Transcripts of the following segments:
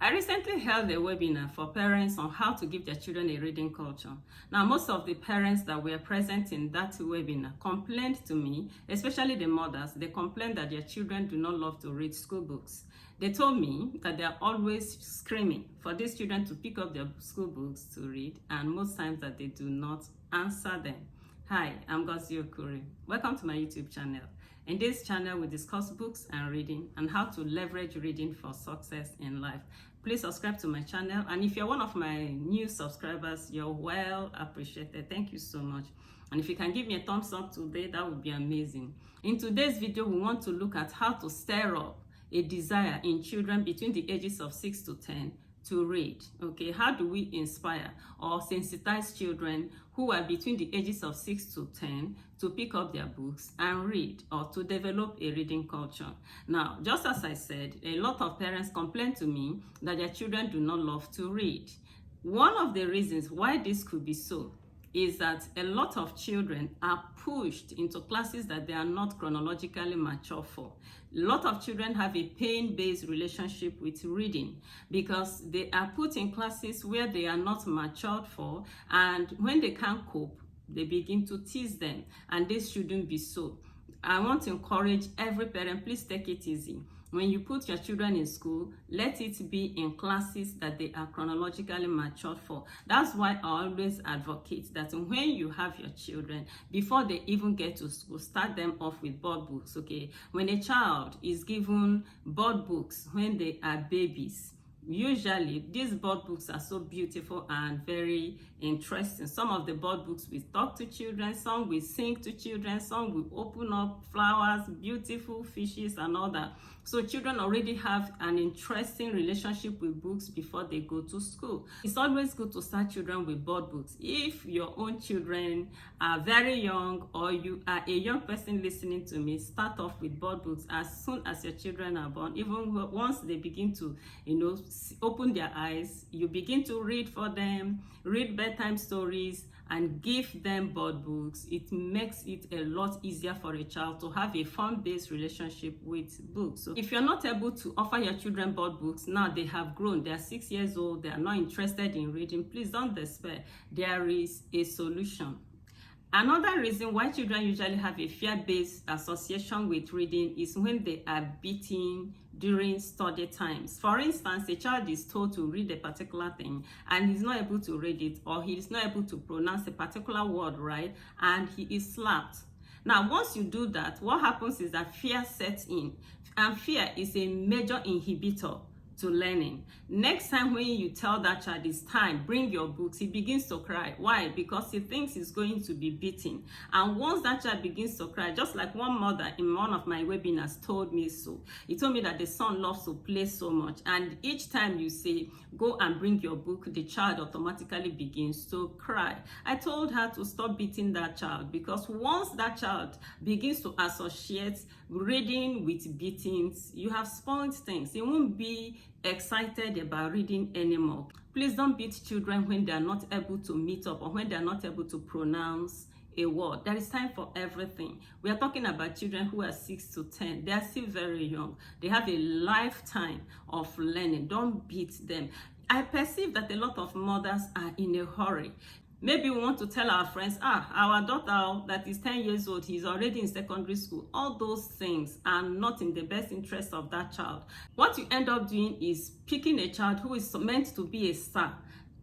I recently held a webinar for parents on how to give their children a reading culture. Now, most of the parents that were present in that webinar complained to me, especially the mothers, they complained that their children do not love to read school books. They told me that they are always screaming for these children to pick up their school books to read, and most times that they do not answer them. Hi, I'm Ngozi Okuri. Welcome to my YouTube channel. In this channel, we discuss books and reading and how to leverage reading for success in life. Please subscribe to my channel, and if you're one of my new subscribers, you're well appreciated. Thank you so much. And if you can give me a thumbs up today, that would be amazing. In today's video, we want to look at how to stir up a desire in children between the ages of 6 to 10 to read. Okay, how do we inspire or sensitize children who are between the ages of 6 to 10 to pick up their books and read, or to develop a reading culture? Now, just as I said, a lot of parents complain to me that their children do not love to read. One of the reasons why this could be so is that a lot of children are pushed into classes that they are not chronologically mature for. A lot of children have a pain-based relationship with reading because they are put in classes where they are not matured for, and when they can't cope, they begin to tease them, and this shouldn't be so. I want to encourage every parent, please take it easy. When you put your children in school, let it be in classes that they are chronologically matured for. That's why I always advocate that when you have your children, before they even get to school, start them off with board books, okay? When a child is given board books when they are babies, usually these board books are so beautiful and very interesting. Some of the board books will talk to children, some will sing to children, some will open up flowers, beautiful fishes and all that. So children already have an interesting relationship with books before they go to school. It's always good to start children with board books. If your own children are very young, or you are a young person listening to me, start off with board books as soon as your children are born. Even once they begin to, open their eyes, you begin to read for them, read bedtime stories, and give them board books. It makes it a lot easier for a child to have a fun-based relationship with books. So if you're not able to offer your children board books, now they have grown, they are 6 years old, they are not interested in reading, please don't despair. There is a solution. Another reason why children usually have a fear-based association with reading is when they are beaten during study times. For instance, a child is told to read a particular thing and he's not able to read it, or he is not able to pronounce a particular word right, and he is slapped. Now, once you do that, what happens is that fear sets in, and fear is a major inhibitor to learning. Next time when you tell that child it's time, bring your books, he begins to cry. Why? Because he thinks he's going to be beaten. And once that child begins to cry, just like one mother in one of my webinars told me so, he told me that the son loves to play so much, and each time you say go and bring your book, the child automatically begins to cry. I told her to stop beating that child, because once that child begins to associate reading with beatings, you have spoiled things. He won't be excited about reading anymore. Please don't beat children when they are not able to meet up, or when they are not able to pronounce a word. There is time for everything. We are talking about children who are 6 to 10. They are still very young. They have a lifetime of learning. Don't beat them. I perceive that a lot of mothers are in a hurry. Maybe we want to tell our friends, our daughter that is 10 years old, he's already in secondary school. All those things are not in the best interest of that child. What you end up doing is picking a child who is meant to be a star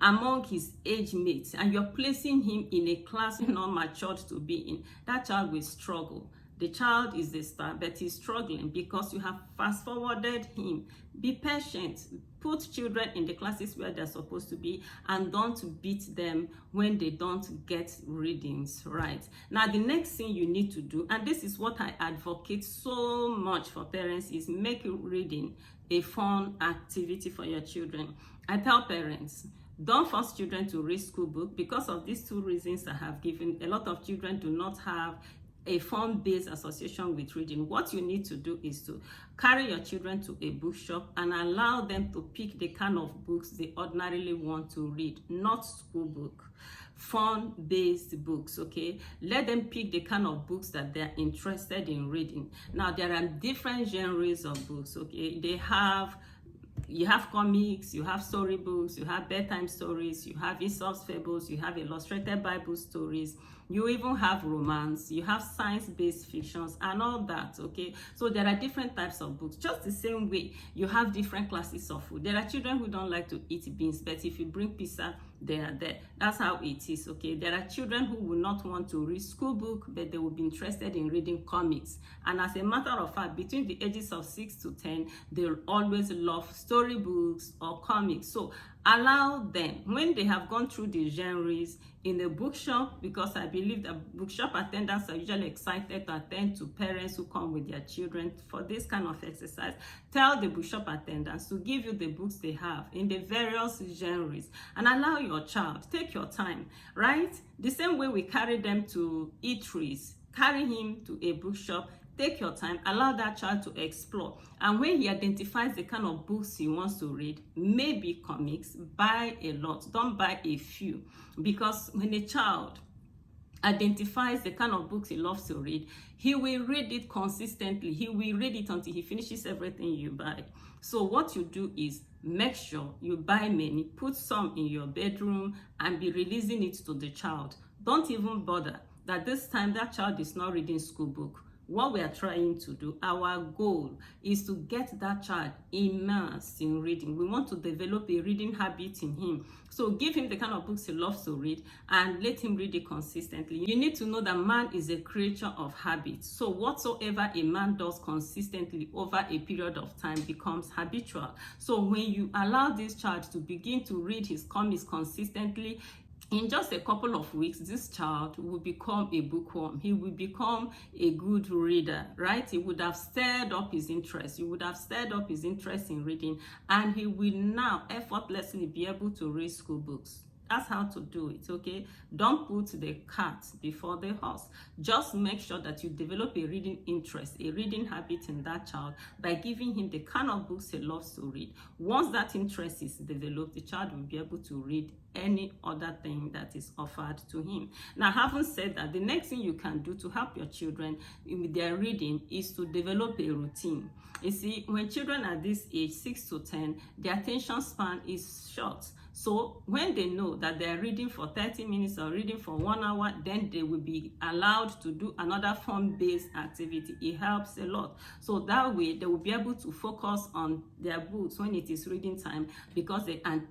among his age mates, and you're placing him in a class he's not matured to be in. That child will struggle. The child is the star, but he's struggling because you have fast forwarded him. Be patient. Put children in the classes where they're supposed to be, and don't beat them when they don't get readings right. Now, the next thing you need to do, and this is what I advocate so much for parents, is make reading a fun activity for your children. I tell parents, don't force children to read school book. Because of these two reasons I have given, a lot of children do not have a fun-based association with reading. What you need to do is to carry your children to a bookshop and allow them to pick the kind of books they ordinarily want to read, not school book. Fun-based books, okay? Let them pick the kind of books that they're interested in reading. Now, there are different genres of books, okay? They have You have comics, you have storybooks, you have bedtime stories, you have Aesop's fables, you have illustrated Bible stories, you even have romance, you have science-based fictions and all that, okay? So there are different types of books. Just the same way you have different classes of food. There are children who don't like to eat beans, but if you bring pizza, they are there. That's how it is, okay? There are children who will not want to read school book, but they will be interested in reading comics. And as a matter of fact, between the ages of 6 to 10, they'll always love storybooks or comics. So allow them, when they have gone through the genres in the bookshop, because I believe that bookshop attendants are usually excited to attend to parents who come with their children for this kind of exercise. Tell the bookshop attendants to give you the books they have in the various genres and allow your child, take your time, right? The same way we carry them to eateries, carry him to a bookshop. Take your time, allow that child to explore. And when he identifies the kind of books he wants to read, maybe comics, buy a lot, don't buy a few. Because when a child identifies the kind of books he loves to read, he will read it consistently. He will read it until he finishes everything you buy. So what you do is make sure you buy many, put some in your bedroom and be releasing it to the child. Don't even bother that this time that child is not reading school book. What we are trying to do, our goal is to get that child immersed in reading. We want to develop a reading habit in him. So give him the kind of books he loves to read and let him read it consistently. You need to know that man is a creature of habits. So whatsoever a man does consistently over a period of time becomes habitual. So when you allow this child to begin to read his comics consistently, in just a couple of weeks, this child will become a bookworm. He will become a good reader, right? He would have stirred up his interest. You would have stirred up his interest in reading, and he will now effortlessly be able to read school books. That's how to do it, okay? Don't put the cart before the horse. Just make sure that you develop a reading interest, a reading habit in that child by giving him the kind of books he loves to read. Once that interest is developed, the child will be able to read any other thing that is offered to him. Now, having said that, the next thing you can do to help your children with their reading is to develop a routine. You see, when children at this age, 6 to 10, their attention span is short. So when they know that they're reading for 30 minutes or reading for 1 hour, then they will be allowed to do another form-based activity. It helps a lot. So that way they will be able to focus on their books when it is reading time, because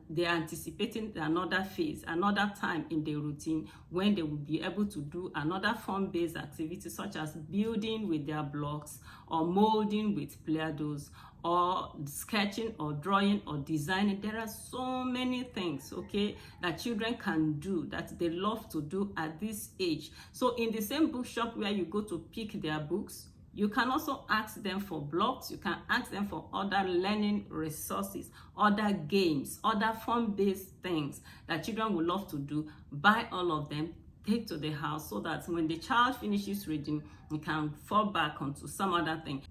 they're anticipating another phase, another time in the routine when they will be able to do another form-based activity, such as building with their blocks or molding with Play-Dohs, or sketching or drawing or designing. There are so many things, okay, that children can do that they love to do at this age. So in the same bookshop where you go to pick their books, you can also ask them for blocks. You can ask them for other learning resources, other games, other fun-based things that children will love to do. Buy all of them, take to the house, so that when the child finishes reading, you can fall back onto some other thing.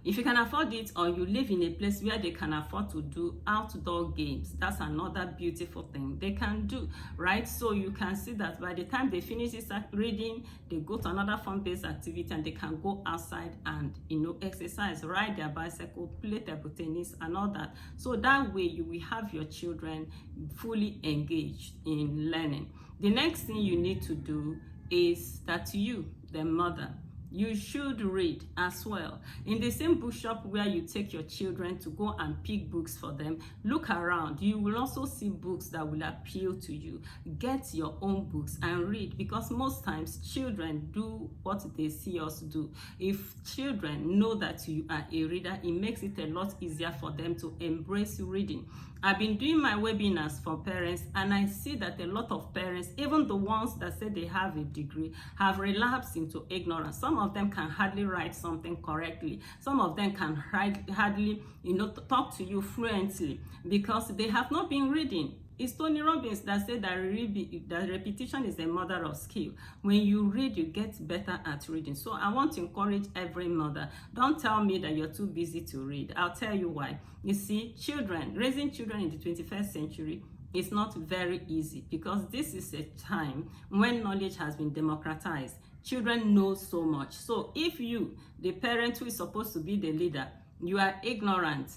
If you can afford it, or you live in a place where they can afford to do outdoor games, that's another beautiful thing they can do, right? So you can see that by the time they finish this reading, they go to another fun-based activity and they can go outside and, exercise, ride their bicycle, play table tennis and all that. So that way you will have your children fully engaged in learning. The next thing you need to do is that you, the mother, you should read as well. In the same bookshop where you take your children to go and pick books for them, look around. You will also see books that will appeal to you. Get your own books and read, because most times children do what they see us do. If children know that you are a reader, it makes it a lot easier for them to embrace reading. I've been doing my webinars for parents, and I see that a lot of parents, even the ones that say they have a degree, have relapsed into ignorance. Some of them can hardly write something correctly. Some of them can hardly, talk to you fluently, because they have not been reading. It's Tony Robbins that said that repetition is the mother of skill. When you read, you get better at reading. So I want to encourage every mother. Don't tell me that you're too busy to read. I'll tell you why. You see, raising children in the 21st century is not very easy, because this is a time when knowledge has been democratized. Children know so much. So if you, the parent who is supposed to be the leader, you are ignorant,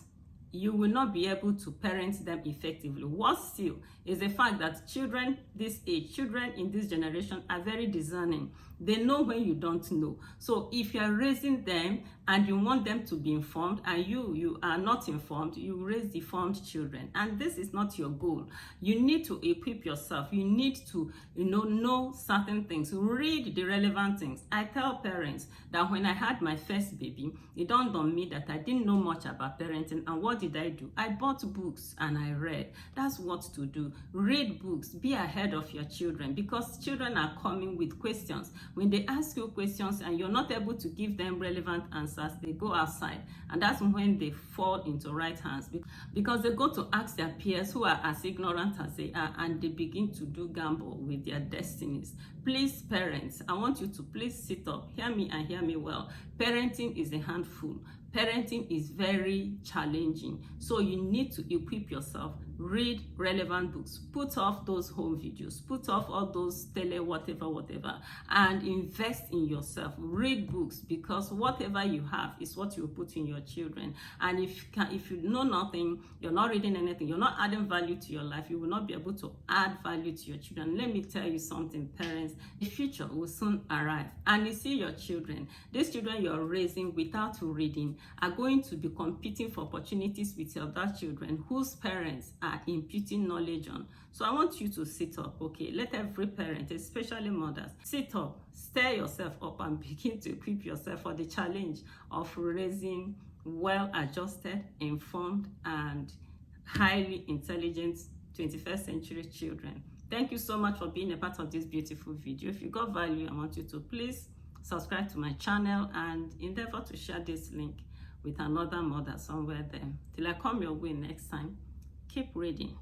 you will not be able to parent them effectively. Worse still is the fact that children this age, children in this generation are very discerning. They know when you don't know. So if you are raising them and you want them to be informed and you are not informed, you raise deformed children. And this is not your goal. You need to equip yourself. You need to know certain things. Read the relevant things. I tell parents that when I had my first baby, it dawned on me that I didn't know much about parenting. And what did I do? I bought books and I read. That's what to do. Read books. Be ahead of your children, because children are coming with questions. When they ask you questions and you're not able to give them relevant answers, they go outside, and that's when they fall into right hands, because they go to ask their peers who are as ignorant as they are, and they begin to do gamble with their destinies. Please, parents, I want you to please sit up, hear me and hear me well. Parenting is a handful. Parenting is very challenging, so you need to equip yourself. Read relevant books, put off those home videos, put off all those tele whatever, and invest in yourself. Read books, because whatever you have is what you put in your children. And if you know nothing, you're not reading anything, you're not adding value to your life, you will not be able to add value to your children. Let me tell you something, parents, the future will soon arrive, and you see your children, these children you're raising without reading, are going to be competing for opportunities with your other children whose parents are imputing knowledge on. So I want you to sit up, okay? Let every parent, especially mothers, sit up, stir yourself up, and begin to equip yourself for the challenge of raising well-adjusted, informed, and highly intelligent 21st century children. Thank you so much for being a part of this beautiful video. If you got value, I want you to please subscribe to my channel and endeavor to share this link with another mother somewhere there. Till I come your way next time, keep reading.